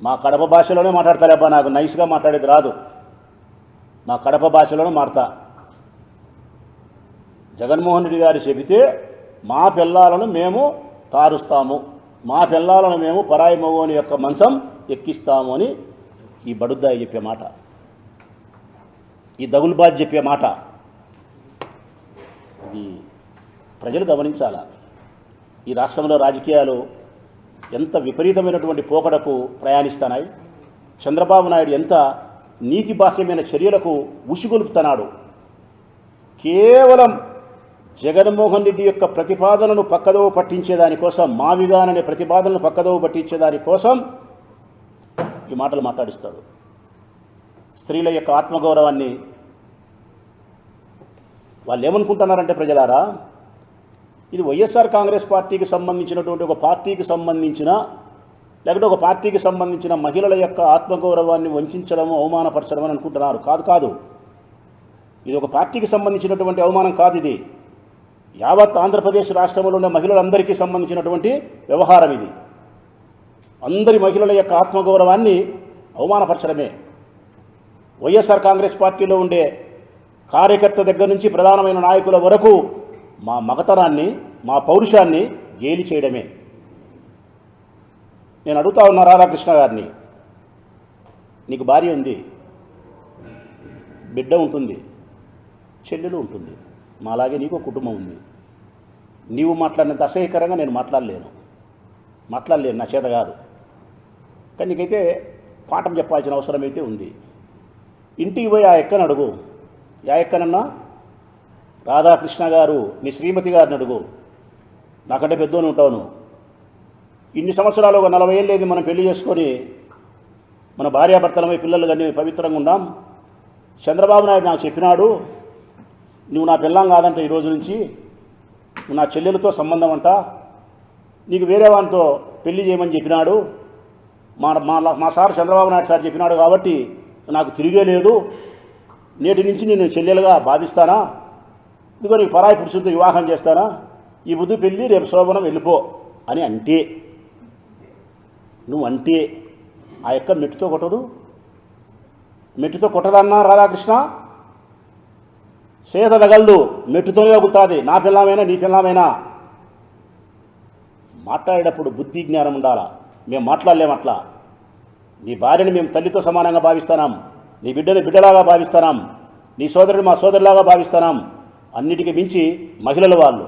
మా కడప భాషలోనే మాట్లాడతారేబ్బా, నాకు నైస్గా మాట్లాడేది రాదు. మా కడప భాషలోనే మాడతా. జగన్మోహన్ రెడ్డి గారు చెబితే మా పిల్లలను మేము తారుస్తాము, మా పిల్లలను మేము పరాయి మగోని యొక్క మంచం ఎక్కిస్తాము అని ఈ బడుద్దాయి చెప్పే మాట, ఈ దగులుబాజ్ చెప్పే మాట. ఇది ప్రజలు గమనించాలా. ఈ రాష్ట్రంలో రాజకీయాలు ఎంత విపరీతమైనటువంటి పోకడకు ప్రయాణిస్తున్నాయి. చంద్రబాబు నాయుడు ఎంత నీతిబాహ్యమైన చర్యలకు ఉసిగొలుపుతున్నాడు. కేవలం జగన్మోహన్ రెడ్డి యొక్క ప్రతిపాదనను పక్కదోవ పట్టించేదానికోసం, మావిగాననే ప్రతిపాదనను పక్కదోవ పట్టించేదానికోసం ఈ మాటలు మాట్లాడిస్తాడు. స్త్రీల యొక్క ఆత్మగౌరవాన్ని వాళ్ళు ఏమనుకుంటున్నారంటే, ప్రజలారా, ఇది వైఎస్ఆర్ కాంగ్రెస్ పార్టీకి సంబంధించినటువంటి ఒక పార్టీకి సంబంధించిన, లేకపోతే ఒక పార్టీకి సంబంధించిన మహిళల యొక్క ఆత్మగౌరవాన్ని వంచడం, అవమానపరచడం అని అనుకుంటున్నారు. కాదు, ఇది ఒక పార్టీకి సంబంధించినటువంటి అవమానం కాదు. ఇది యావత్ ఆంధ్రప్రదేశ్ రాష్ట్రంలో ఉన్న మహిళలందరికీ సంబంధించినటువంటి వ్యవహారం. ఇది అందరి మహిళల యొక్క ఆత్మగౌరవాన్ని అవమానపరచడమే. వైఎస్ఆర్ కాంగ్రెస్ పార్టీలో ఉండే కార్యకర్త దగ్గర నుంచి ప్రధానమైన నాయకుల వరకు మా మగతనాన్ని, మా పౌరుషాన్ని గేలి చేయడమే. నేను అడుగుతా ఉన్నా రాధాకృష్ణ గారిని, నీకు భార్య ఉంది, బిడ్డ ఉంటుంది, చెల్లెలు ఉంటుంది, మాలాగే నీకు కుటుంబం ఉంది. నీవు మాట్లాడినంత అసహ్యకరంగా నేను మాట్లాడలేను, నా చేత కాదు. కానీ నీకైతే పాఠం చెప్పాల్సిన అవసరం అయితే ఉంది. ఇంటికి పోయి ఆ ఎక్కని అడుగు, యా ఎక్కనన్నా రాధాకృష్ణ గారు నీ శ్రీమతి గారిని అడుగు, నాకంటే పెద్దోని ఉంటాను. ఇన్ని సంవత్సరాలు, ఒక 40 ఏళ్ళు లేదు మనం పెళ్లి చేసుకొని మన భార్యాభర్తలమై పిల్లలు కానీ పవిత్రంగా ఉన్నాం. చంద్రబాబు నాయుడు నాకు చెప్పినాడు, నువ్వు నా పిల్లం కాదంట, ఈరోజు నుంచి నువ్వు నా చెల్లెలతో సంబంధం అంట, నీకు వేరే వానితో పెళ్లి చేయమని చెప్పినాడు. మా సార్ చంద్రబాబు నాయుడు సార్ చెప్పినాడు కాబట్టి నాకు తిరిగే లేదు, నేటి నుంచి నేను చెల్లెలుగా భావిస్తానా, ఇదిగో నీకు పరాయి పురుషులతో వివాహం చేస్తానా, ఈ బుద్ధి పెళ్ళి రేపు శోభనం వెళ్ళిపో అని అంటే, నువ్వు అంటే ఆ యొక్క మెట్టుతో కొట్టదు, మెట్టుతో కొట్టదన్నా రాధాకృష్ణ, సేద తగలదు, మెట్టుతోనే తగులుతుంది. నా పిల్లమైనా నీ పిల్లమైనా మాట్లాడేటప్పుడు బుద్ధి జ్ఞానం ఉండాలా. మేము మాట్లాడలేము అట్లా. నీ భార్యని మేము తల్లితో సమానంగా భావిస్తున్నాం, నీ బిడ్డని బిడ్డలాగా భావిస్తున్నాం, నీ సోదరుని మా సోదరులాగా భావిస్తున్నాం. అన్నిటికీ మించి మహిళలు వాళ్ళు.